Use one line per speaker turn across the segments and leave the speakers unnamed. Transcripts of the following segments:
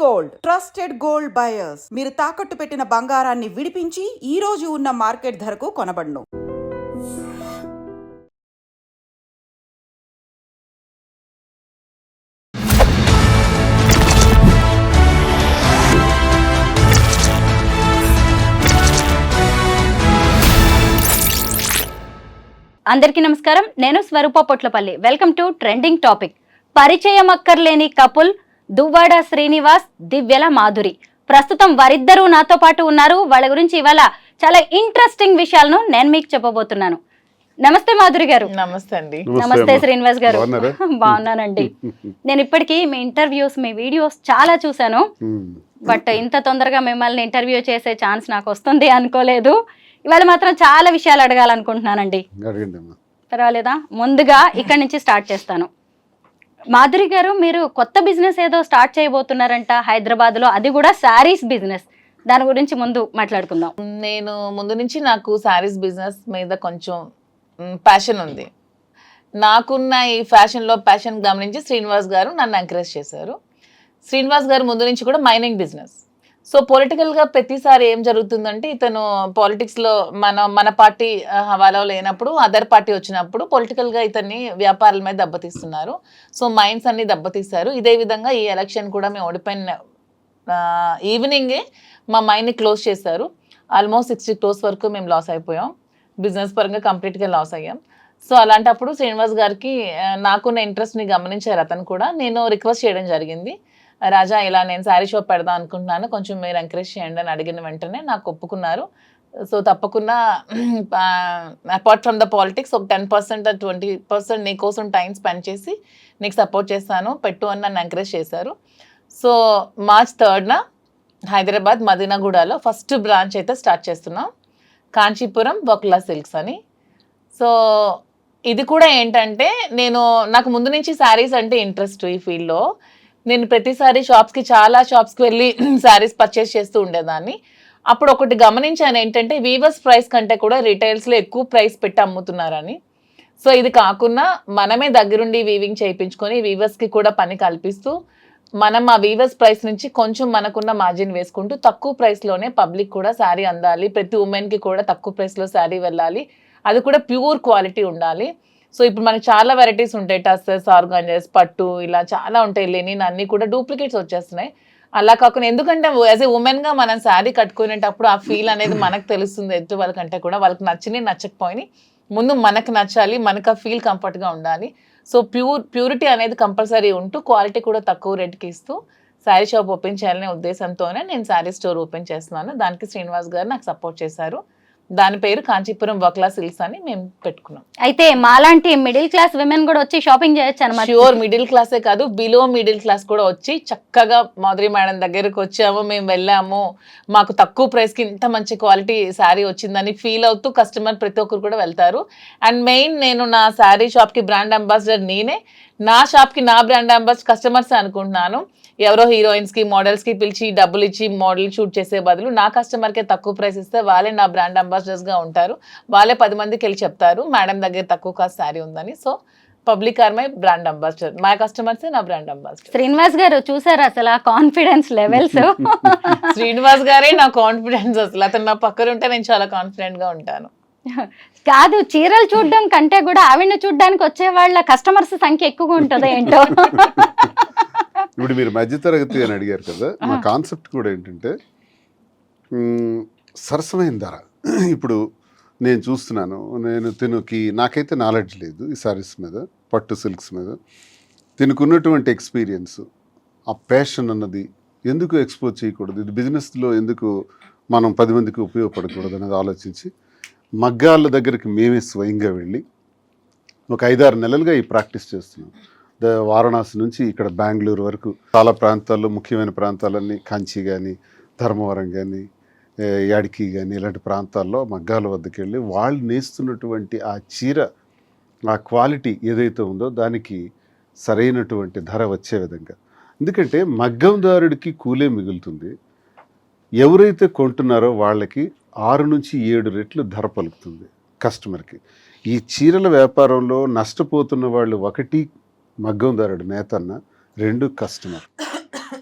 Gold trusted gold buyers. మీరు తాకట్టు పెట్టిన బంగారాన్ని విడిపించి ఈ రోజు ఉన్న మార్కెట్ ధరకు కొనబడును.
అందరికీ నమస్కారం. నేను Swaroopa Potlapalli. Welcome to trending topic. పరిచయం అక్కర్లేని కపుల్ దువ్వాడ శ్రీనివాస్, దివ్యల మాధురి. ప్రస్తుతం వారిద్దరూ నాతో పాటు ఉన్నారు. వాళ్ళ గురించి ఇవాళ చాలా ఇంట్రెస్టింగ్ విషయాలను నేను మీకు చెప్పబోతున్నాను. నమస్తే మాధురి గారు.
నమస్తే అండి.
నమస్తే శ్రీనివాస్ గారు. బాగున్నానండి. నేను ఇప్పటికీ మీ ఇంటర్వ్యూస్, మీ వీడియోస్ చాలా చూశాను. బట్ ఇంత తొందరగా మిమ్మల్ని ఇంటర్వ్యూ చేసే ఛాన్స్ నాకు వస్తుంది అనుకోలేదు. ఇవాళ మాత్రం చాలా విషయాలు అడగాలనుకుంటున్నానండి. పర్వాలేదా? ముందుగా ఇక్కడి నుంచి స్టార్ట్ చేస్తాను. మాధురి గారు, మీరు కొత్త బిజినెస్ ఏదో స్టార్ట్ చేయబోతున్నారంట హైదరాబాద్ లో, అది కూడా శారీస్ బిజినెస్. దాని గురించి ముందు మాట్లాడుకుందాం.
నేను ముందు నుంచి నాకు శారీస్ బిజినెస్ మీద కొంచెం ప్యాషన్ ఉంది. నాకున్న ఈ ఫ్యాషన్లో ప్యాషన్ గమనించి శ్రీనివాస్ గారు నన్ను ఎంకరేజ్ చేశారు. శ్రీనివాస్ గారు ముందు నుంచి కూడా మైనింగ్ బిజినెస్. సో పొలిటికల్గా ప్రతిసారి ఏం జరుగుతుందంటే, ఇతను పాలిటిక్స్లో మన పార్టీ హవాలో లేనప్పుడు అదర్ పార్టీ వచ్చినప్పుడు పొలిటికల్గా ఇతన్ని వ్యాపారాల మీద దెబ్బతీస్తున్నారు. సో మైండ్స్ అన్ని దెబ్బతీస్తారు. ఇదే విధంగా ఈ ఎలక్షన్ కూడా మేము ఓడిపోయిన ఈవినింగే మా మైండ్ని క్లోజ్ చేశారు. ఆల్మోస్ట్ 60 crores వరకు మేము లాస్ అయిపోయాం. బిజినెస్ పరంగా కంప్లీట్గా లాస్ అయ్యాం. సో అలాంటప్పుడు శ్రీనివాస్ గారికి నాకున్న ఇంట్రెస్ట్ని గమనించారు. అతను కూడా నేను రిక్వెస్ట్ చేయడం జరిగింది. రాజా, ఇలా నేను శారీ షాప్ పెడదాం అనుకుంటున్నాను, కొంచెం మీరు ఎంకరేజ్ చేయండి అని అడిగిన వెంటనే నాకు ఒప్పుకున్నారు. సో తప్పకుండా అపార్ట్ ఫ్రమ్ ద పాలిటిక్స్ ఒక 10% 20% నీ కోసం టైం స్పెండ్ చేసి నీకు సపోర్ట్ చేస్తాను, పెట్టు అని నన్ను ఎంకరేజ్ చేశారు. సో March 3rd హైదరాబాద్ మదీనాగూడలో ఫస్ట్ బ్రాంచ్ అయితే స్టార్ట్ చేస్తున్నాం, కాంచీపురం వక్లా సిల్క్స్ అని. సో ఇది కూడా ఏంటంటే, నాకు ముందు నుంచి శారీస్ అంటే ఇంట్రెస్ట్. ఈ ఫీల్డ్లో నేను ప్రతిసారి చాలా షాప్స్కి వెళ్ళి శారీస్ పర్చేస్ చేస్తూ ఉండేదాన్ని. అప్పుడు ఒకటి గమనించాను ఏంటంటే, వీవర్స్ ప్రైస్ కంటే కూడా రిటైల్స్లో ఎక్కువ ప్రైస్ పెట్టి అమ్ముతున్నారని. సో ఇది కాకుండా మనమే దగ్గరుండి వీవింగ్ చేయించుకొని వీవర్స్కి కూడా పని కల్పిస్తూ మనం ఆ వీవర్స్ ప్రైస్ నుంచి కొంచెం మనకున్న మార్జిన్ వేసుకుంటూ తక్కువ ప్రైస్లోనే పబ్లిక్ కూడా శారీ అందాలి, ప్రతి ఉమెన్కి కూడా తక్కువ ప్రైస్లో శారీ వెళ్ళాలి, అది కూడా ప్యూర్ క్వాలిటీ ఉండాలి. సో ఇప్పుడు మనకి చాలా వెరైటీస్ ఉంటాయి, టస్సెస్, ఆర్గాంజెస్, పట్టు, ఇలా చాలా ఉంటాయి. లెనిన్ అన్నీ కూడా డూప్లికేట్స్ వచ్చేస్తున్నాయి. అలా కాకుండా, ఎందుకంటే యాజ్ ఏ ఉమెన్గా మనం శారీ కట్టుకునేటప్పుడు ఆ ఫీల్ అనేది మనకు తెలుస్తుంది. ఎదుటి వాళ్ళకంటే కూడా వాళ్ళకి నచ్చినాయి నచ్చకపోయినాయి, ముందు మనకు నచ్చాలి, మనకు ఆ ఫీల్ కంఫర్ట్గా ఉండాలి. సో ప్యూరిటీ అనేది కంపల్సరీ ఉంటూ క్వాలిటీ కూడా తక్కువ రేట్కి ఇస్తూ శారీ షాప్ ఓపెన్ చేయాలనే ఉద్దేశంతోనే నేను శారీ స్టోర్ ఓపెన్ చేస్తున్నాను. దానికి శ్రీనివాస్ గారు నాకు సపోర్ట్ చేశారు. దాని పేరు కాంచీపురం వక్లా సిల్క్స్ అని మేము పెట్టుకున్నాం.
అయితే మాలాంటి మిడిల్ క్లాస్ విమెన్ కూడా వచ్చి షాపింగ్ చేయొచ్చు అన్నమాట.
ష్యూర్, మిడిల్ క్లాసే కాదు, బిలో మిడిల్ క్లాస్ కూడా వచ్చి చక్కగా మాధురి మేడం దగ్గరకు వచ్చాము, మేము వెళ్ళాము, మాకు తక్కువ ప్రైస్కి ఇంత మంచి క్వాలిటీ శారీ వచ్చిందని ఫీల్ అవుతూ కస్టమర్ ప్రతి ఒక్కరు కూడా వెళ్తారు. అండ్ మెయిన్, నేను నా శారీ షాప్కి బ్రాండ్ అంబాసిడర్ నేనే, నా షాప్కి నా బ్రాండ్ అంబాసిడర్ కస్టమర్స్ అనుకుంటున్నాను. ఎవరో హీరోయిన్స్కి, మోడల్స్కి పిలిచి డబ్బులు ఇచ్చి మోడల్ షూట్ చేసే బదులు నా కస్టమర్కే తక్కువ ప్రైస్ ఇస్తే వాళ్ళే నా బ్రాండ్ అంబాసిడర్స్గా ఉంటారు. వాళ్ళే 10 మందికి వెళ్ళి చెప్తారు మేడం దగ్గర తక్కువ కాస్ట్ శారీ ఉందని. So public are my brand ambassador, మా కస్టమర్సే నా బ్రాండ్ అంబాసిడర్.
శ్రీనివాస్ గారు చూసారు అసలు కాన్ఫిడెన్స్ లెవెల్స్.
శ్రీనివాస్ గారే నా కాన్ఫిడెన్స్. అసలు అతను నా పక్కన ఉంటే నేను చాలా కాన్ఫిడెంట్గా ఉంటాను.
కాదు, చీరలు చూడడం కంటే కూడా ఆవిడని చూడడానికి వచ్చే వాళ్ళ కస్టమర్స్ సంఖ్య ఎక్కువగా ఉంటుందో ఏంటో.
ఇప్పుడు మీరు మధ్యతరగతి అని అడిగారు కదా, మా కాన్సెప్ట్ కూడా ఏంటంటే సరసమైన ధర. ఇప్పుడు నేను చూస్తున్నాను, నాకైతే నాలెడ్జ్ లేదు ఈ శారీస్ మీద, పట్టు సిల్క్స్ మీద. తినుకున్నటువంటి ఎక్స్పీరియన్స్, ఆ ప్యాషన్ అన్నది ఎందుకు ఎక్స్పోజ్ చేయకూడదు, ఇది బిజినెస్లో ఎందుకు మనం 10 మందికి ఉపయోగపడకూడదు అనేది ఆలోచించి మగ్గాళ్ళ దగ్గరికి మేమే స్వయంగా వెళ్ళి ఒక 5-6 నెలలుగా ఈ ప్రాక్టీస్ చేస్తున్నాం. వారణాసి నుంచి ఇక్కడ బెంగళూరు వరకు చాలా ప్రాంతాల్లో, ముఖ్యమైన ప్రాంతాలన్నీ కంచి కానీ, ధర్మవరం కానీ, యాడికి కానీ, ఇలాంటి ప్రాంతాల్లో మగ్గాల వద్దకు వెళ్ళి వాళ్ళు నేస్తున్నటువంటి ఆ చీర, ఆ క్వాలిటీ ఏదైతే ఉందో దానికి సరైనటువంటి ధర వచ్చే విధంగా. ఎందుకంటే మగ్గందారుడికి కూలే మిగులుతుంది, ఎవరైతే కొంటున్నారో వాళ్ళకి 6 నుంచి 7 రెట్లు ధర పలుకుతుంది కస్టమర్కి. ఈ చీరల వ్యాపారంలో నష్టపోతున్న వాళ్ళు, ఒకటి మగ్గందారుడు నేతన్న, 2 కస్టమర్.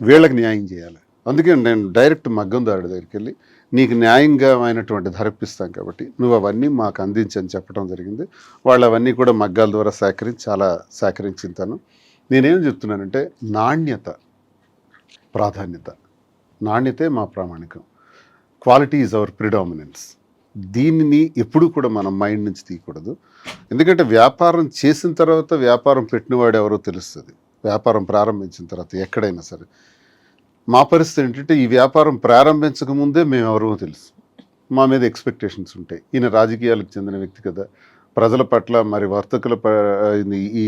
వీళ్ళకి న్యాయం చేయాలి. అందుకే నేను డైరెక్ట్ మగ్గందారుడి దగ్గరికి వెళ్ళి నీకు న్యాయంగా అయినటువంటి ధర ఇప్పిస్తాం కాబట్టి నువ్వు అవన్నీ మాకు అందించని చెప్పడం జరిగింది. వాళ్ళు అవన్నీ కూడా మగ్గాల ద్వారా చాలా సేకరించుతాను. నేనేం చెప్తున్నానంటే నాణ్యత ప్రాధాన్యత, నాణ్యతే మా ప్రామాణికం. Quality is our predominance. దీనిని ఎప్పుడూ కూడా మనం మైండ్ నుంచి తీయకూడదు. ఎందుకంటే వ్యాపారం చేసిన తర్వాత వ్యాపారం పెట్టినవాడు ఎవరో తెలుస్తుంది. వ్యాపారం ప్రారంభించిన తర్వాత ఎక్కడైనా సరే. మా పరిస్థితి ఏంటంటే ఈ వ్యాపారం ప్రారంభించక ముందే మేము ఎవరో తెలుసు. మా మీద ఎక్స్పెక్టేషన్స్ ఉంటాయి. ఈయన రాజకీయాలకు చెందిన వ్యక్తి కదా, ప్రజల పట్ల మరి వర్తకుల ఈ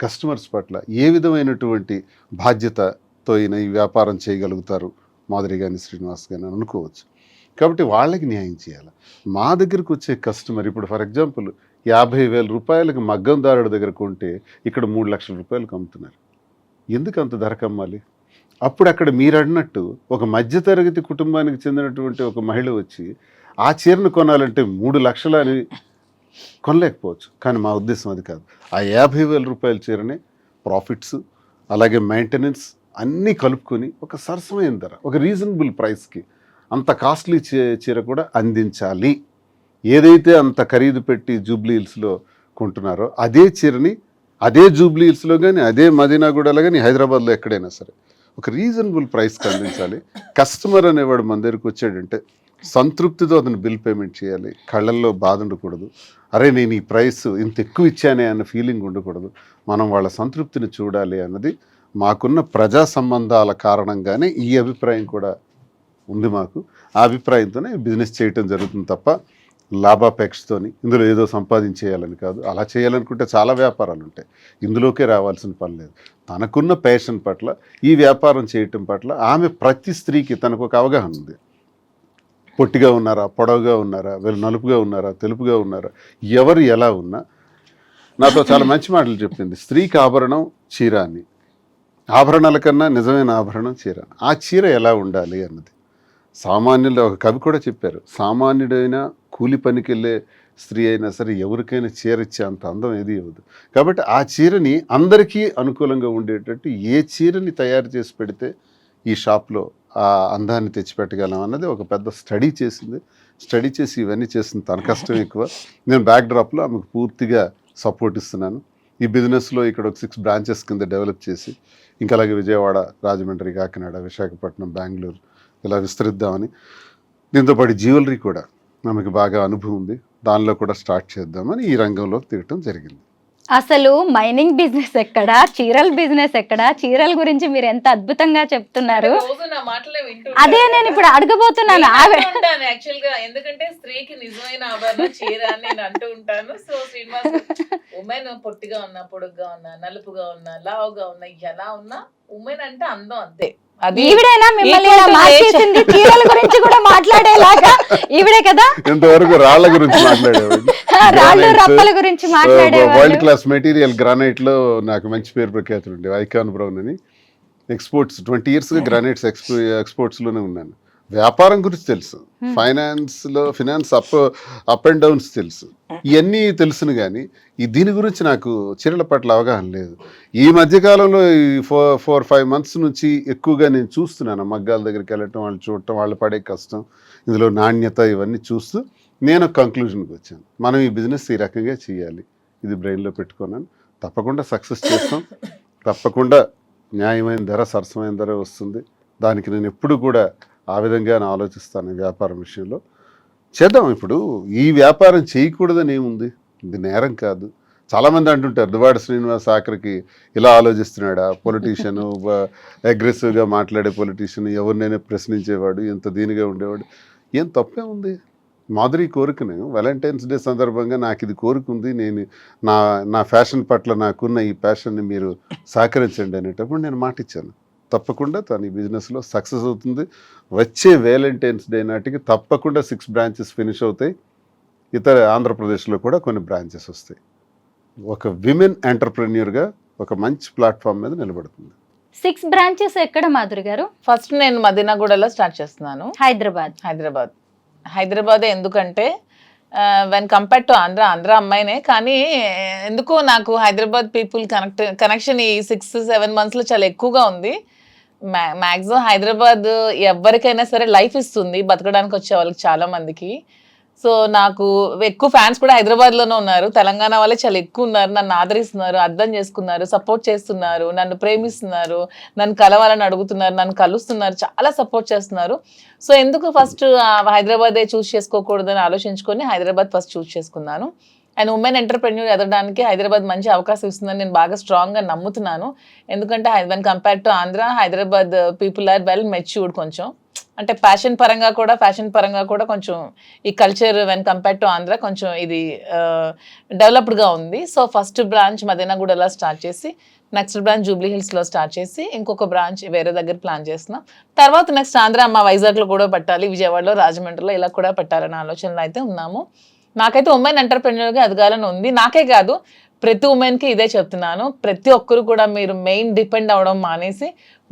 కస్టమర్స్ పట్ల ఏ విధమైనటువంటి బాధ్యతతో ఈయన ఈ వ్యాపారం చేయగలుగుతారు మాధురి కానీ శ్రీనివాస్ కానీ అనుకోవచ్చు. కాబట్టి వాళ్ళకి న్యాయం చేయాలి. మా దగ్గరకు వచ్చే కస్టమర్ ఇప్పుడు ఫర్ ఎగ్జాంపుల్ 50,000 రూపాయలకి మగ్గందారుడి దగ్గర కొంటే ఇక్కడ 3 లక్షల రూపాయలకు అమ్ముతున్నారు. ఎందుకు అంత ధరకు అమ్మాలి? అప్పుడు అక్కడ మీరు అన్నట్టు ఒక మధ్యతరగతి కుటుంబానికి చెందినటువంటి ఒక మహిళ వచ్చి ఆ చీరను కొనాలంటే 3 లక్షలు అని కొనలేకపోవచ్చు. కానీ మా ఉద్దేశం అది కాదు. ఆ 50,000 రూపాయల చీరనే ప్రాఫిట్స్ అలాగే మెయింటెనెన్స్ అన్నీ కలుపుకొని ఒక సరసమైన ధర, ఒక రీజనబుల్ ప్రైస్కి అంత కాస్ట్లీ చీర కూడా అందించాలి. ఏదైతే అంత ఖరీదు పెట్టి జూబ్లీ హిల్స్లో కొంటున్నారో అదే చీరని అదే జూబ్లీ హిల్స్లో కానీ అదే మదీనాగూడలో కానీ హైదరాబాద్లో ఎక్కడైనా సరే ఒక రీజనబుల్ ప్రైస్కి అందించాలి. కస్టమర్ అనేవాడు మన దగ్గరికి వచ్చాడంటే సంతృప్తితో అతను బిల్ పేమెంట్ చేయాలి. కళ్ళల్లో బాధ ఉండకూడదు. అరే నేను ఈ ప్రైస్ ఇంత ఎక్కువ ఇచ్చానే అన్న ఫీలింగ్ ఉండకూడదు. మనం వాళ్ళ సంతృప్తిని చూడాలి అన్నది మాకున్న ప్రజా సంబంధాల కారణంగానే ఈ అభిప్రాయం కూడా ఉంది మాకు. ఆ అభిప్రాయంతోనే బిజినెస్ చేయటం జరుగుతుంది తప్ప లాభాపేక్షతోని ఇందులో ఏదో సంపాదించేయాలని కాదు. అలా చేయాలనుకుంటే చాలా వ్యాపారాలు ఉంటాయి, ఇందులోకే రావాల్సిన పని లేదు. తనకున్న ప్యాషన్ పట్ల ఈ వ్యాపారం చేయటం పట్ల ఆమె ప్రతి స్త్రీకి తనకు ఒక అవగాహన ఉంది. పొట్టిగా ఉన్నారా, పొడవుగా ఉన్నారా, వీళ్ళు నలుపుగా ఉన్నారా, తెలుపుగా ఉన్నారా, ఎవరు ఎలా ఉన్నా నాతో చాలా మంచి మాటలు చెప్పింది. స్త్రీకి ఆభరణం చీర అని, ఆభరణాల కన్నా నిజమైన ఆభరణం చీర. ఆ చీర ఎలా ఉండాలి అన్నది సామాన్యులు ఒక కవి కూడా చెప్పారు. సామాన్యుడైన కూలి పనికి వెళ్ళే స్త్రీ అయినా సరే ఎవరికైనా చీర ఇచ్చే అంత అందం ఏది ఇవ్వదు. కాబట్టి ఆ చీరని అందరికీ అనుకూలంగా ఉండేటట్టు ఏ చీరని తయారు చేసి పెడితే ఈ షాప్లో ఆ అందాన్ని తెచ్చిపెట్టగలం అన్నది ఒక పెద్ద స్టడీ చేసింది. స్టడీ చేసి ఇవన్నీ చేసింది. తన కష్టం ఎక్కువ. నేను బ్యాక్ డ్రాప్లో ఆమెకు పూర్తిగా సపోర్ట్ ఇస్తున్నాను. ఈ బిజినెస్లో ఇక్కడ ఒక 6 బ్రాంచెస్ కింద డెవలప్ చేసి ఇంకా అలాగే విజయవాడ, రాజమండ్రి, కాకినాడ, విశాఖపట్నం, బెంగళూరు ఇలా విస్తరిద్దామని, దీంతోపాటు జ్యువెలరీ కూడా ఆమెకు బాగా అనుభవం ఉంది, దానిలో కూడా స్టార్ట్ చేద్దామని ఈ రంగంలోకి దిగటం జరిగింది.
అసలు మైనింగ్ బిజినెస్ ఎక్కడా, చీరల బిజినెస్ ఎక్కడా? చీరల గురించి మీరు ఎంత అద్భుతంగా చెప్తున్నారు. అదే నేను ఇప్పుడు అడగబోతున్నాను.
యాక్చువల్ గా ఎందుకంటే స్త్రీకి నిజమైన ఆభరణం చీర అని నేను అంటూ ఉంటాను. సో శ్రీనివాస్ ఉమెన్ పొట్టిగా ఉన్నా, పొడుగ్గా ఉన్నా, నలుపుగా ఉన్నా, లావుగా ఉన్నా, ఎలా ఉన్నా ఉమెన్ అంటే అందం అంతే.
ఈవిడేనా మిమ్మల్ని ఇలా మార్చేసింది? చీరల గురించి కూడా మాట్లాడేలాగా ఈవిడే కదా.
ఇంతవరకు రాళ్ల గురించి మాట్లాడేవాడు,
రాళ్ళు రప్పల గురించి మాట్లాడేవాడు.
వరల్డ్ క్లాస్ మెటీరియల్ గ్రానైట్ లో నాకు మంచి పేరు ప్రఖ్యాతులు ఉండే ఐకాన్ బ్రౌన్ అని. ఎక్స్పోర్ట్స్ 20 years గ్రానైట్స్ ఎక్స్పోర్ట్స్ లోనే ఉన్నాను. వ్యాపారం గురించి తెలుసు, ఫైనాన్స్ అప్ అండ్ డౌన్స్ తెలుసు, ఇవన్నీ తెలుసును. కానీ దీని గురించి నాకు చీరల పట్ల అవగాహన లేదు. ఈ మధ్యకాలంలో ఈ 4-5 months నుంచి ఎక్కువగా నేను చూస్తున్నాను. మగ్గాల దగ్గరికి వెళ్ళటం, వాళ్ళు చూడటం, వాళ్ళు పడే కష్టం, ఇందులో నాణ్యత, ఇవన్నీ చూస్తూ నేను కంక్లూజన్కి వచ్చాను. మనం ఈ బిజినెస్ ఈ రకంగా చేయాలి, ఇది బ్రెయిన్లో పెట్టుకున్నాను. తప్పకుండా సక్సెస్ చేస్తాం. తప్పకుండా న్యాయమైన ధర, సరసమైన ధర వస్తుంది. దానికి నేను ఎప్పుడు కూడా ఆ విధంగా ఆలోచిస్తాను. వ్యాపారం విషయంలో చేద్దాం. ఇప్పుడు ఈ వ్యాపారం చేయకూడదని ఏముంది? ఇది నేరం కాదు. చాలామంది అంటుంటారు దువ్వాడ శ్రీనివాస్ ఆఖరికి ఇలా ఆలోచిస్తున్నాడా, పొలిటీషియన్, అగ్రెసివ్గా మాట్లాడే పొలిటీషియన్, ఎవరినైనా ప్రశ్నించేవాడు, ఎంత దీనిగా ఉండేవాడు. ఏం తప్పే ఉంది? మాధురి కోరికను వ్యాలంటైన్స్ డే సందర్భంగా నాకు ఇది కోరుకుంది, నేను నా ఫ్యాషన్ పట్ల నాకున్న ఈ ప్యాషన్ని మీరు సహకరించండి అనేటప్పుడు నేను మాట ఇచ్చాను. తప్పకుండా తను ఈ బిజినెస్లో సక్సెస్ అవుతుంది. వచ్చే వ్యాలంటైన్స్ డే నాటికి తప్పకుండా 6 branches ఫినిష్ అవుతాయి. ఇతర ఆంధ్రప్రదేశ్లో కూడా కొన్ని బ్రాంచెస్ వస్తాయి. ఒక విమెన్ ఎంటర్ప్రెన్యూర్గా ఒక మంచి ప్లాట్ఫామ్ మీద నిలబడుతుంది.
6 branches ఎక్కడ మాధురి గారు?
ఫస్ట్ నేను మదీనాగూడలో స్టార్ట్ చేస్తున్నాను. హైదరాబాదే. ఎందుకంటే వెన్ కంపేర్ టు ఆంధ్ర అమ్మాయినే, కానీ ఎందుకో నాకు హైదరాబాద్ పీపుల్ కనెక్షన్ ఈ 6-7 monthsలో చాలా ఎక్కువగా ఉంది. మాక్సిమం హైదరాబాద్ ఎవరికైనా సరే లైఫ్ ఇస్తుంది బతకడానికి వచ్చే వాళ్ళకి చాలా మందికి. సో నాకు ఎక్కువ ఫ్యాన్స్ కూడా హైదరాబాద్ లోనే ఉన్నారు. తెలంగాణ వాళ్ళే చాలా ఎక్కువ ఉన్నారు. నన్ను ఆదరిస్తున్నారు, అర్థం చేసుకున్నారు, సపోర్ట్ చేస్తున్నారు, నన్ను ప్రేమిస్తున్నారు, నన్ను కలవాలని అడుగుతున్నారు, నన్ను కలుస్తున్నారు, చాలా సపోర్ట్ చేస్తున్నారు. సో ఎందుకు ఫస్ట్ హైదరాబాదే చూస్ చేసుకోకూడదని ఆలోచించుకొని హైదరాబాద్ ఫస్ట్ చూస్ చేసుకున్నాను. అండ్ ఉమెన్ ఎంటర్ప్రెన్యూర్ ఎదగడానికి హైదరాబాద్ మంచి అవకాశం ఇస్తుందని నేను బాగా స్ట్రాంగ్గా నమ్ముతున్నాను. ఎందుకంటే when compare to Andhra, Hyderabad people are well matured. కొంచెం అంటే ఫ్యాషన్ పరంగా కూడా కొంచెం ఈ culture when compare to Andhra కొంచెం ఇది డెవలప్డ్గా ఉంది. సో ఫస్ట్ బ్రాంచ్ మదీనాగూడలో స్టార్ట్ చేసి, నెక్స్ట్ బ్రాంచ్ జూబ్లీ హిల్స్లో స్టార్ట్ చేసి, ఇంకొక బ్రాంచ్ వేరే దగ్గర ప్లాన్ చేస్తున్నాం. తర్వాత నెక్స్ట్ ఆంధ్ర మా వైజాగ్లో కూడా పెట్టాలి, విజయవాడలో, రాజమండ్రిలో ఇలా కూడా పెట్టాలనే ఆలోచనలో అయితే ఉన్నాము. నాకైతే ఉమెన్ ఎంటర్ప్రెన్యూర్గా ఎదగాలని ఉంది. నాకే కాదు, ప్రతి ఉమెన్కి ఇదే చెప్తున్నాను. ప్రతి ఒక్కరు కూడా మీరు మెయిన్ డిపెండ్ అవ్వడం మానేసి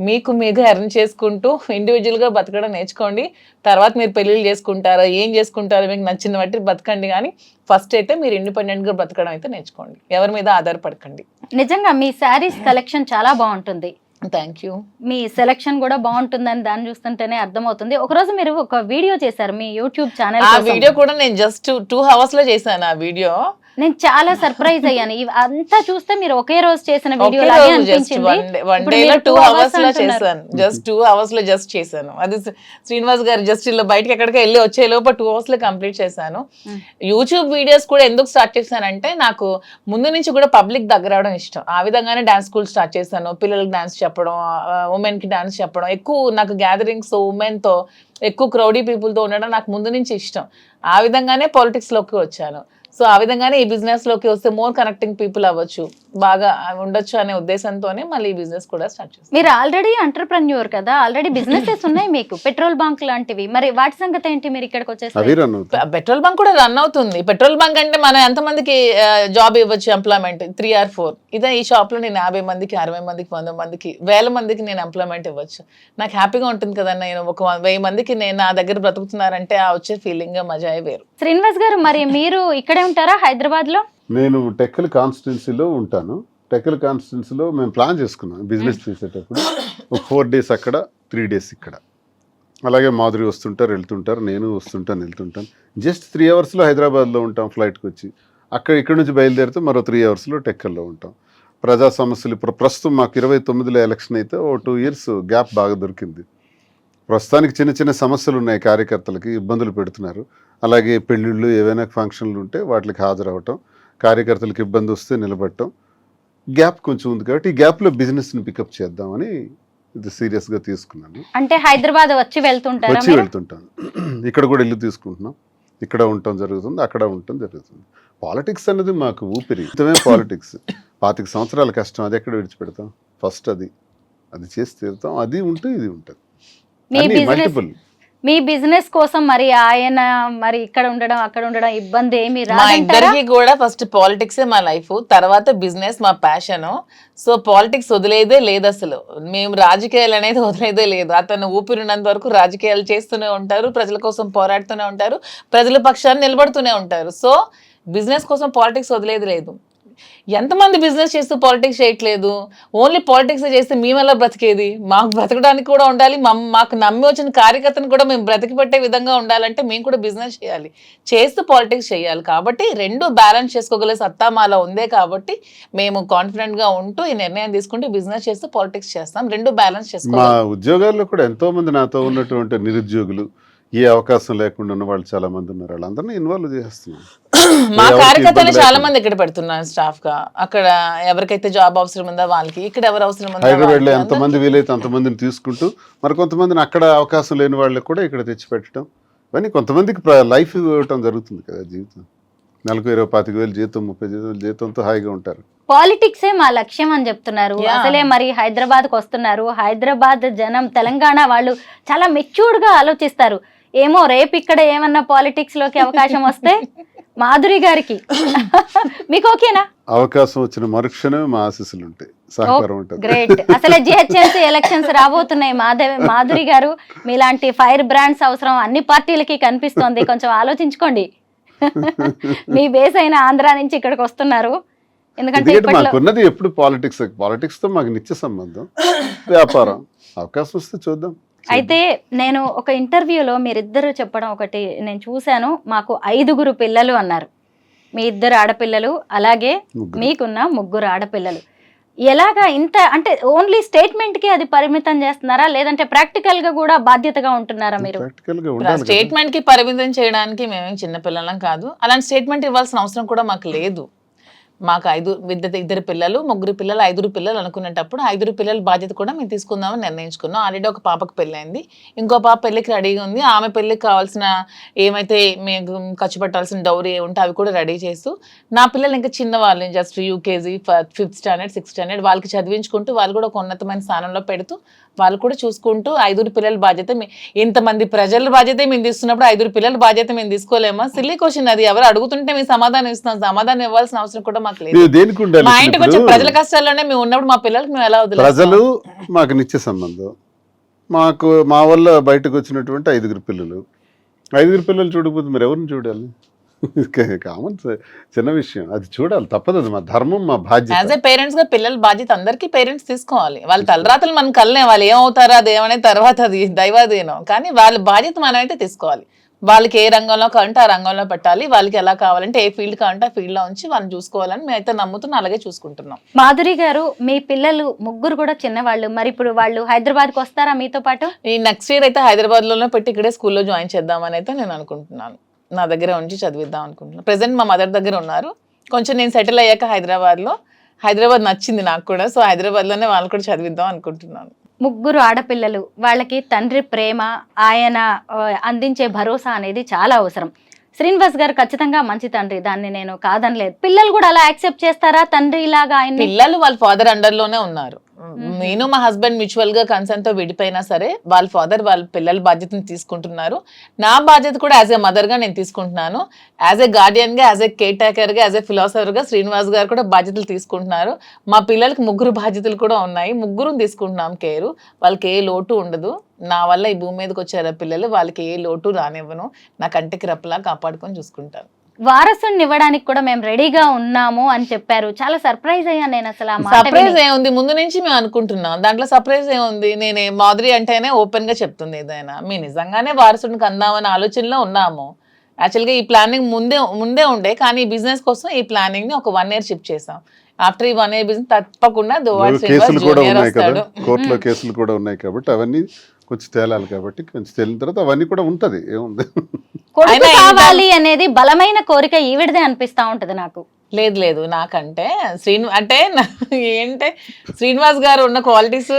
మీకు ఎర్న్ చేసుకుంటూ ఇండివిజువల్గా బతకడం నేర్చుకోండి. తర్వాత మీరు పెళ్ళిళ్ళు చేసుకుంటారో ఏం చేసుకుంటారో మీకు నచ్చిన బట్టి బతకండి, కానీ ఫస్ట్ అయితే మీరు ఇండిపెండెంట్గా బతకడం అయితే నేర్చుకోండి. ఎవరి మీద ఆధారపడకండి.
నిజంగా మీ శారీస్ కలెక్షన్ చాలా బాగుంటుంది.
Thank you.
మీ సెలెక్షన్ కూడా బాగుంటుందని దాన్ని చూస్తుంటేనే అర్థమవుతుంది. ఒకరోజు మీరు ఒక వీడియో చేశారు మీ యూట్యూబ్ ఛానల్.
ఆ వీడియో కూడా నేను జస్ట్ 2 hours లో చేశాను. ఆ వీడియో
నేను చాలా సర్ప్రైజ్ అయ్యాను. అంతా చూస్తే మీరు ఒకే రోజు చేసిన వీడియో లాగే అనిపించింది.
వన్ డే లో 2 hours లో చేశాను. జస్ట్ 2 hours లో జస్ట్ చేశాను. అది శ్రీనివాస్ గారు జస్ట్ ఇలా బయటకి ఎక్కడికి వెళ్ళి వచ్చే లోపల 2 hours లో కంప్లీట్ చేశాను. యూట్యూబ్ వీడియోస్ కూడా ఎందుకు స్టార్ట్ చేశానంటే నాకు ముందు నుంచి కూడా పబ్లిక్ దగ్గర అవడం ఇష్టం. ఆ విధంగానే డాన్స్ స్కూల్ స్టార్ట్ చేశాను. పిల్లలకి డాన్స్ చెప్పడం, ఉమెన్ కి డాన్స్ చెప్పడం, ఎక్కువ నాకు గ్యాదరింగ్స్ ఉమెన్ తో ఎక్కువ క్రౌడీ పీపుల్ తో ఉండడం నాకు ముందు నుంచి ఇష్టం. ఆ విధంగానే పాలిటిక్స్ లోకి వచ్చాను. సో ఆ విధంగానే ఈ బిజినెస్ లోకి వస్తే మోర్ కనెక్టింగ్ పీపుల్ అవ్వచ్చు, బాగా ఉండొచ్చు అనే ఉద్దేశంతోనే మళ్ళీ ఈ బిజినెస్ కూడా స్టార్ట్ చేస్తాను.
మీరు ఆల్రెడీ ఎంటర్ప్రెన్యూర్ కదా, ఆల్రెడీ బిజినెసెస్ ఉన్నాయి మీకు, పెట్రోల్ బంక్ లాంటివి. మరి వాటి సంగతి ఏంటి? మీరు ఇక్కడికి వచ్చేసి
పెట్రోల్ బంక్ కూడా రన్ అవుతుంది. పెట్రోల్ బంక్ అంటే మనం ఎంతమందికి జాబ్ ఇవ్వచ్చు, ఎంప్లాయ్మెంట్ 3 or 4. ఇదే ఈ షాప్ లో నేను 50 మందికి, 60 మందికి, 100 మందికి, 1000 మందికి నేను ఎంప్లాయ్మెంట్ ఇవ్వచ్చు. నాకు హ్యాపీగా ఉంటుంది కదా. నేను ఒక 1000 మందికి నేను నా దగ్గర బ్రతుకుతున్నారంటే ఆ వచ్చే ఫీలింగ్ మజాయే వేరు.
శ్రీనివాస్ గారు, మరి మీరు ఇక్కడే ఉంటారా హైదరాబాద్ లో?
నేను టెక్కల్ కాన్స్టిట్యున్సీలో ఉంటాను. టెక్కల్ కాన్స్టిట్యున్సీలో మేము ప్లాన్ చేసుకున్నాం బిజినెస్ చేసేటప్పుడు. 4 days అక్కడ, 3 days ఇక్కడ. అలాగే మాధురి వస్తుంటారు, వెళ్తుంటారు, నేను వస్తుంటాను, వెళ్తుంటాను. జస్ట్ 3 hours హైదరాబాద్లో ఉంటాం ఫ్లైట్కి వచ్చి. ఇక్కడ నుంచి బయలుదేరితే మరో 3 hours టెక్కల్లో ఉంటాం. ప్రజా సమస్యలు ఇప్పుడు ప్రస్తుతం మాకు 29లో ఎలక్షన్ అయితే 2 years గ్యాప్ బాగా దొరికింది. ప్రస్తుతానికి చిన్న చిన్న సమస్యలు ఉన్నాయి, కార్యకర్తలకి ఇబ్బందులు పెడుతున్నారు. అలాగే పెళ్ళిళ్ళు ఏవైనా ఫంక్షన్లు ఉంటే వాటికి హాజరవటం, కార్యకర్తలకు ఇబ్బంది వస్తే నిలబడటం, గ్యాప్ కొంచెం ఉంది కాబట్టి ఈ గ్యాప్లో బిజినెస్ని పికప్ చేద్దామని ఇది సీరియస్గా తీసుకున్నాను.
అంటే హైదరాబాద్ వచ్చి వెళ్తుంటాను.
ఇక్కడ కూడా ఇల్లు తీసుకుంటున్నాం, ఇక్కడ ఉండటం జరుగుతుంది, అక్కడ ఉండటం జరుగుతుంది. పాలిటిక్స్ అనేది మాకు ఊపిరి, పాలిటిక్స్ 25 సంవత్సరాల కష్టం, అది ఎక్కడ విడిచిపెడతాం? ఫస్ట్ అది చేసి తీరుతాం. అది ఉంటే ఇది ఉంటుంది.
మీ బిజినెస్ కోసం మరి ఆయన మరి ఇక్కడ ఉండడం అక్కడ ఉండడం ఇబ్బంది ఏమి
మా
రాదంటారా?
ఇద్దరికి కూడా ఫస్ట్ పాలిటిక్స్ మా లైఫ్, తర్వాత బిజినెస్ మా ప్యాషన్. సో పాలిటిక్స్ వదిలేదే లేదు అసలు. మేము రాజకీయాలు అనేది వదిలేదే లేదు. అతను ఊపిరినంత వరకు రాజకీయాలు చేస్తూనే ఉంటారు, ప్రజల కోసం పోరాడుతూనే ఉంటారు, ప్రజల పక్షాన్ని నిలబడుతూనే ఉంటారు. సో బిజినెస్ కోసం పాలిటిక్స్ వదిలేది లేదు. ఎంతమంది బిజినెస్ చేస్తూ పాలిటిక్స్ చేయట్లేదు? ఓన్లీ పాలిటిక్స్ చేస్తే మేము ఎలా బ్రతికేది? మాకు బ్రతకడానికి కూడా ఉండాలి, మాకు నమ్మి వచ్చిన కార్యకర్తను కూడా మేము బ్రతికి పెట్టే విధంగా ఉండాలంటే మేము కూడా బిజినెస్ చేయాలి, చేస్తూ పాలిటిక్స్ చేయాలి. కాబట్టి 2 బ్యాలెన్స్ చేసుకోగల సత్తా మాలో ఉందే కాబట్టి మేము కాన్ఫిడెంట్గా ఉంటూ ఈ నిర్ణయం తీసుకుంటూ బిజినెస్ చేస్తూ పాలిటిక్స్ చేస్తాం. 2 బ్యాలెన్స్ చేసుకోవాలి.
మా ఉద్యోగాల్లో కూడా ఎంతో మంది నాతో ఉన్నటువంటి నిరుద్యోగులు, ఏ అవకాశం లేకుండా ఉన్న వాళ్ళు చాలా మంది ఉన్నారు. వాళ్ళందరినీ ఇన్వాల్వ్ చేస్తున్నాం.
మా కార్యకర్తలు చాలా మంది ఇక్కడ పెడుతున్నారు స్టాఫ్ గా. అక్కడ ఎవరికైతే జాబ్ అవసరం ఉందో వాళ్ళకి, ఇక్కడ ఎవరు అవసరం ఉందో
హైదరాబాద్ లో ఎంతమంది వీలైతే అంతమందిని తీసుకుంటూ మరి కొంతమందిని అక్కడ అవకాశం లేని వాళ్ళకి కూడా ఇక్కడ తెచ్చి పెట్టడం, ఇవన్నీ కొంతమందికి లైఫ్ ఇవ్వటం జరుగుతుంది కదా. జీవితం నెలకు 20-25,000 జీతం, 30,000 జీతంతో హాయిగా ఉంటారు.
పాలిటిక్సే మా లక్ష్యం అని చెప్తున్నారు. అసలే మరి హైదరాబాద్ కు వస్తున్నారు. హైదరాబాద్ జనం, తెలంగాణ వాళ్ళు చాలా మెచ్యూర్డ్ గా ఆలోచిస్తారు. ఏమో రేపు ఇక్కడ ఏమన్నా పాలిటిక్స్ లోకి అవకాశం వస్తే మాధురి గారికి మీకు ఓకేనా?
అవకాశం వచ్చిన మరుక్షణమే మా ఆశీస్సులు ఉంటాయి, సహకారం ఉంటుంది.
గ్రేట్. అసలే జిహెచ్ఎంసీ ఎలక్షన్స్ రాబోతున్నాయి. మాధురి గారు, మీలాంటి ఫైర్ బ్రాండ్స్ అవసరం అన్ని పార్టీలకి కనిపిస్తోంది. కొంచెం ఆలోచించుకోండి. మీ బేస్ అయిన ఆంధ్ర నుంచి ఇక్కడికి వస్తున్నారు. ఎందుకంటే
మాకున్నది ఎప్పుడు పాలిటిక్స్ తో మాకు నిత్య సంబంధం, వ్యాపారం. అవకాశం వస్తే చూద్దాం.
అయితే నేను ఒక ఇంటర్వ్యూలో మీరిద్దరు చెప్పడం ఒకటి నేను చూశాను, మాకు 5 పిల్లలు అన్నారు. మీ 2 ఆడపిల్లలు, అలాగే
ముగ్గురు.
మీకున్న 3 ఆడపిల్లలు. ఎలాగా ఇంత అంటే ఓన్లీ స్టేట్మెంట్కి అది పరిమితం చేస్తున్నారా, లేదంటే ప్రాక్టికల్గా కూడా బాధ్యతగా ఉంటున్నారా మీరు?
Practical గా ఉండాలి కదా.
స్టేట్మెంట్ కి పరిమితం చేయడానికి మేమేం చిన్నపిల్లలం కాదు. అలాంటి స్టేట్మెంట్ ఇవ్వాల్సిన అవసరం కూడా మాకు లేదు. మాకు 2 పిల్లలు, 3 పిల్లలు, 5 పిల్లలు అనుకునేటప్పుడు 5 పిల్లల బాధ్యత కూడా మేము తీసుకుందామని నిర్ణయించుకున్నాం. ఆల్రెడీ ఒక పాపకు పెళ్ళైంది, ఇంకో పాప పెళ్ళికి రెడీగా ఉంది. ఆమె పెళ్ళికి కావాల్సిన ఏమైతే మేము ఖర్చు పెట్టాల్సిన డౌరీ ఉంటే అవి కూడా రెడీ చేస్తూ, నా పిల్లలు ఇంకా చిన్నవాళ్ళు, just UKG, 5th standard, 6th standard, వాళ్ళకి చదివించుకుంటూ వాళ్ళు కూడా ఒక ఉన్నతమైన స్థానంలో పెడుతూ వాళ్ళు కూడా చూసుకుంటూ 5 పిల్లల బాధ్యత ఇంతమంది ప్రజల బాధ్యత మేము తీసుకున్నప్పుడు 5 పిల్లల బాధ్యత మేము తీసుకోలేమా? సిల్లీ క్వశ్చన్ అది. ఎవరు అడుగుతుంటే మేము సమాధానం ఇస్తున్నాం. సమాధానం ఇవ్వాల్సిన అవసరం కూడా మాకు లేదు.
మీరు దేనికి ఉండాలి?
మా ఇంటికి వచ్చే ప్రజల కష్టాల్లోనే మేము ఉన్నప్పుడు మా పిల్లలకి మేము ఎలా వదిలేస్తాం?
ప్రజలు మాకు నిత్య సంబంధం. మాకు మా వల్ల బయటకు వచ్చినటువంటి 5 పిల్లలు. 5 పిల్లలు చూడకపోతే మీరు ఎవరిని చూడాలి? కామన్, చిన్న విషయం. అది చూడాలి, తప్పదు. అది మా ధర్మం, మా బాధ్యత.
యాజ్ ఏ పేరెంట్స్ గా పిల్లల బాధ్యత అందరికీ పేరెంట్స్ తీసుకోవాలి. వాళ్ళ తలరాతలు మనం కలనే, వాళ్ళు ఏమవుతారో అదేమనే తర్వాత అది దైవాధీనం. కానీ వాళ్ళ బాధ్యత మనం అయితే తీసుకోవాలి. వాళ్ళకి ఏ రంగంలో కావాలంటే ఆ రంగంలో పెట్టాలి. వాళ్ళకి ఎలా కావాలంటే ఏ ఫీల్డ్ కావాలంటే ఆ ఫీల్డ్ లో ఉంచి వాళ్ళని చూసుకోవాలని మేమైతే నమ్ముతున్నాం, అలాగే చూసుకుంటున్నాం.
మాధురి గారు, మీ పిల్లలు 3 కూడా చిన్నవాళ్ళు, మరి ఇప్పుడు వాళ్ళు హైదరాబాద్కి వస్తారా మీతో పాటు?
ఈ నెక్స్ట్ ఇయర్ అయితే హైదరాబాద్ లోనే పెట్టి ఇక్కడే స్కూల్లో జాయిన్ చేద్దామని అయితే నేను అనుకుంటున్నాను. నా దగ్గర ఉంచి చదివిద్దాం అనుకుంటున్నాను. ప్రెసెంట్ మా మదర్ దగ్గర ఉన్నారు. కొంచెం నేను సెటిల్ అయ్యాక హైదరాబాద్ నచ్చింది నాకు కూడా. సో హైదరాబాద్లోనే వాళ్ళు కూడా చదివిద్దాం అనుకుంటున్నాను.
3 ఆడపిల్లలు, వాళ్ళకి తండ్రి ప్రేమ, ఆయన అందించే భరోసా అనేది చాలా అవసరం. శ్రీనివాస్ గారు ఖచ్చితంగా మంచి తండ్రి, దాన్ని నేను కాదనలేదు. పిల్లలు కూడా అలా యాక్సెప్ట్ చేస్తారా తండ్రి లాగా? ఆయన
పిల్లలు వాళ్ళ ఫాదర్ అండర్ లోనే ఉన్నారు. నేను మా హస్బెండ్ మ్యూచువల్ గా కన్సర్న్ తో విడిపోయినా సరే వాళ్ళ ఫాదర్ వాళ్ళ పిల్లల బాధ్యతను తీసుకుంటున్నారు. నా బాధ్యత కూడా యాజ్ ఏ మదర్ గా నేను తీసుకుంటున్నాను. యాజ్ ఏ గార్డియన్ గా, యాజ్ ఏ కేర్ టేకర్ గా, యాజ్ ఏ ఫిలాసఫర్ గా శ్రీనివాస్ గారు కూడా బాధ్యతలు తీసుకుంటున్నారు. మా పిల్లలకి 3 బాధ్యతలు కూడా ఉన్నాయి. 3 తీసుకుంటున్నాం కేరు. వాళ్ళకి ఏ లోటు ఉండదు. నా వల్ల ఈ భూమి మీదకి వచ్చారు పిల్లలు, వాళ్ళకి ఏ లోటు రానివ్వను. నా కంటికి రెప్పలా కాపాడుకొని చూసుకుంటాను.
వారసుని ఇవ్వడానికి కూడా మేము రెడీగా ఉన్నాము అని చెప్పారు. చాలా సర్ప్రైజ్ అయ్యాను నేను అసలు.
సర్ప్రైజ్ ఏముంది, ముందు నుంచి మేము అనుకుంటున్నాం. దాంట్లో సర్ప్రైజ్ ఏముంది? నేనే మాధురి అంటేనే ఓపెన్ గా చెప్తుంది ఏదైనా. మేము నిజంగానే వారసుడికి అందామనే ఆలోచనలో ఉన్నాము. యాక్చువల్గా ఈ ప్లానింగ్ ముందే ఉండే, కానీ ఈ బిజినెస్ కోసం ఈ ప్లానింగ్ ని ఒక 1 year షిఫ్ట్ చేసాం. ఆఫ్టర్ ఈ 1 year బిజినెస్ తప్పకుండా
కేసులు కూడా ఉన్నాయి కదా, కోర్టులో కేసులు కూడా ఉన్నాయి కాబట్టి అవన్నీ కొంచెం తేలాలి. కాబట్టి కొంచెం తేలిన తర్వాత అవన్నీ కూడా ఉంటది. ఏముంది,
కొడుకు కావాలి అనేది బలమైన కోరిక ఈవిడదే అనిపిస్తా ఉంటది నాకు.
లేదు నాకంటే ఏంటంటే శ్రీనివాస్ గారు ఉన్న క్వాలిటీస్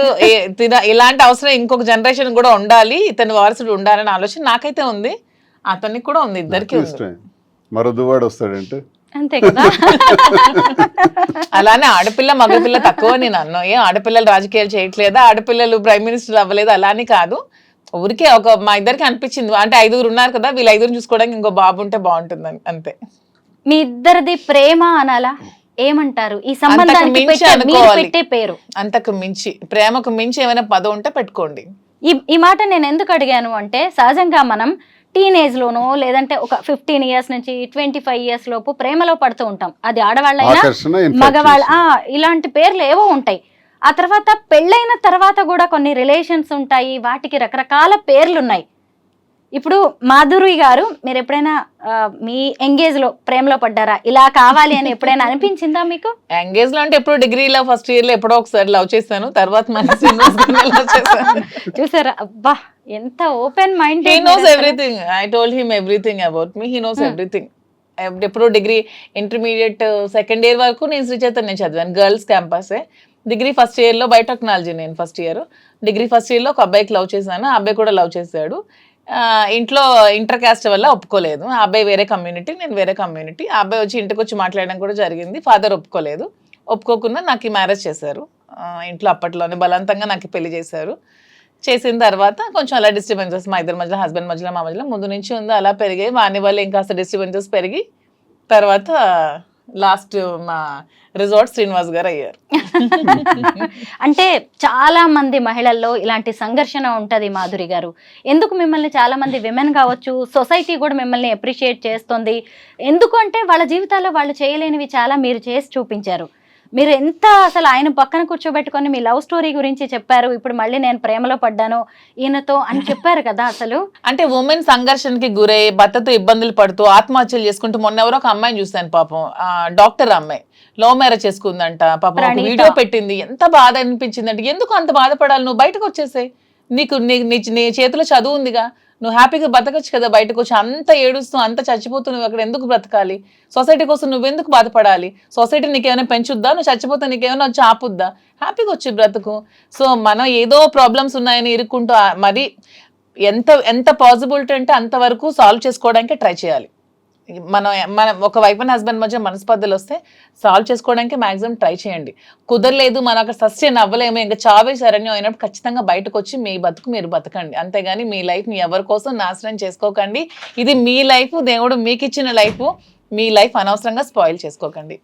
ఇలాంటి అవసరం ఇంకొక జనరేషన్ కూడా ఉండాలి, ఇతని వారసుడు ఉండాలనే ఆలోచన నాకైతే ఉంది, అతనికి కూడా ఉంది, ఇద్దరికి ఉంది.
మరో దువాడు వస్తాడంటే
అంతే కదా.
అలానే ఆడపిల్ల మగపిల్ల తక్కువ నేను అన్నా. ఏం ఆడపిల్లలు రాజకీయాలు చేయట్లేదా, ఆడపిల్లలు ప్రైమ్ మినిస్టర్ అవ్వలేదు, అలానే కాదు. ఊరికే మా ఇద్దరికి అనిపించింది. అంటే 5 ఉన్నారు కదా, వీళ్ళు 5 చూసుకోవడానికి ఇంకో బాబు ఉంటే బాగుంటుంది అంతే.
మీ ఇద్దరిది ప్రేమ అనాలా, ఏమంటారు ఈ సంబంధానికి పెట్టే పేరు?
అంతకు మించి, ప్రేమకు మించి ఏమైనా పదం ఉంటే పెట్టుకోండి.
ఈ మాట నేను ఎందుకు అడిగాను అంటే, సహజంగా మనం టీనేజ్ లోనో లేదంటే ఒక 15 years నుంచి 25 years లోపు ప్రేమలో పడుతూ ఉంటాం. అది ఆడవాళ్ళైనా మగవాళ్ళ, ఇలాంటి పేర్లు ఏవో ఉంటాయి. ఆ తర్వాత పెళ్ళైన తర్వాత కూడా కొన్ని రిలేషన్స్ ఉంటాయి, వాటికి రకరకాల పేర్లు ఉన్నాయి. ఇప్పుడు మాధురి గారు, మీరు ఎప్పుడైనా మీ ఎంగేజ్ లో ప్రేమలో పడ్డారా? ఇలా కావాలి అని ఎప్పుడైనా అనిపించిందా మీకు?
ఎంగేజ్ లో అంటే ఎప్పుడు డిగ్రీలో ఫస్ట్ ఇయర్ లో ఎప్పుడో ఒకసారి లవ్ చేశాను. తర్వాత
చూసారా, అబ్బా ఎంత open mind.
He knows everything. I told him everything about me. He knows everything. ఎప్పుడు డిగ్రీ ఇంటర్మీడియట్ 2nd year వరకు నేను శ్రీ చైతన్య చదివాను, గర్ల్స్ క్యాంపసే. డిగ్రీ ఫస్ట్ ఇయర్ లో బయోటెక్నాలజీ నేను first year. Degree first year లో ఒక అబ్బాయికి లవ్ చేశాను, ఆ అబ్బాయి కూడా లవ్ చేశాడు. ఇంట్లో ఇంటర్ కాస్ట్ వల్ల ఒప్పుకోలేదు. ఆ అబ్బాయి వేరే కమ్యూనిటీ, నేను వేరే కమ్యూనిటీ. ఆ అబ్బాయి వచ్చి ఇంటికి వచ్చి మాట్లాడడం కూడా జరిగింది. ఫాదర్ ఒప్పుకోలేదు. ఒప్పుకోకుండా నాకు ఈ మ్యారేజ్ చేశారు ఇంట్లో. అప్పట్లోనే బలవంతంగా నాకు పెళ్లి చేశారు. చేసిన తర్వాత కొంచెం అలా డిస్టర్బెన్సెస్ మా ఇద్దరి మధ్యలో, హస్బెండ్ మధ్యలో, మా మధ్యలో ముందు నుంచి ఉంది. అలా పెరిగాయి. వాని వల్ల ఇంకాస్త డిస్టర్బెన్సెస్ పెరిగి తర్వాత లాస్ట్ మా రిజార్ట్ శ్రీనివాస్ గారు అయ్యారు.
అంటే చాలా మంది మహిళల్లో ఇలాంటి సంఘర్షణ ఉంటది మాధురి గారు. ఎందుకు మిమ్మల్ని చాలా మంది విమెన్ కావచ్చు, సొసైటీ కూడా మిమ్మల్ని అప్రిషియేట్ చేస్తుంది. ఎందుకు అంటే వాళ్ళ జీవితాల్లో వాళ్ళు చేయలేనివి చాలా మీరు చేసి చూపించారు. మీరు ఎంత అసలు ఆయన పక్కన కూర్చోబెట్టుకొని మీ లవ్ స్టోరీ గురించి చెప్పారు, ఇప్పుడు మళ్ళీ నేను ప్రేమలో పడ్డాను ఈయనతో అని చెప్పారు కదా అసలు.
అంటే ఉమెన్ సంఘర్షణకి గురై భర్తతో ఇబ్బందులు పడుతూ ఆత్మహత్యలు చేసుకుంటూ మొన్న ఎవరో ఒక అమ్మాయిని చూశాను పాపం, డాక్టర్ అమ్మాయి లవ్ మ్యారేజ్ చేసుకుందంట పాపం, ఒక
ప్రణీత.
వీడియో పెట్టింది, ఎంత బాధ అనిపించింది అంటే ఎందుకు అంత బాధపడాలి, నువ్వు బయటకు వచ్చేసాయి, నీకు నీ చేతిలో చదువు ఉందిగా, నువ్వు హ్యాపీగా బతకచ్చు కదా, బయటకు వచ్చి అంత ఏడుస్తూ అంత చచ్చిపోతూ నువ్వు అక్కడ ఎందుకు బ్రతకాలి, సొసైటీ కోసం నువ్వెందుకు బాధపడాలి, సొసైటీ నీకేమైనా పెంచుద్దా, నువ్వు చచ్చిపోతే నీకేమైనా వచ్చి ఆపుద్దా, హ్యాపీగా వచ్చి బ్రతుకు. సో మనం ఏదో ప్రాబ్లమ్స్ ఉన్నాయని ఇరుక్కుంటూ మరి ఎంత పాసిబిలిటీ అంటే అంతవరకు సాల్వ్ చేసుకోవడానికి ట్రై చేయాలి. మన ఒక వైఫ్ అండ్ హస్బెండ్ మధ్య మనస్పర్ధలు వస్తే సాల్వ్ చేసుకోవడానికి మాక్సిమం ట్రై చేయండి. కుదరలేదు మనం అక్కడ సస్టైన్ అవ్వలేము, ఇంకా చావే శరణ్యం అయినప్పుడు ఖచ్చితంగా బయటకు వచ్చి మీ బతుకు మీరు బతకండి, అంతేగాని మీ లైఫ్ని ఎవరి కోసం నాశనం చేసుకోకండి. ఇది మీ లైఫ్, దేవుడు మీకు ఇచ్చిన లైఫ్, మీ లైఫ్ అనవసరంగా స్పాయిల్ చేసుకోకండి.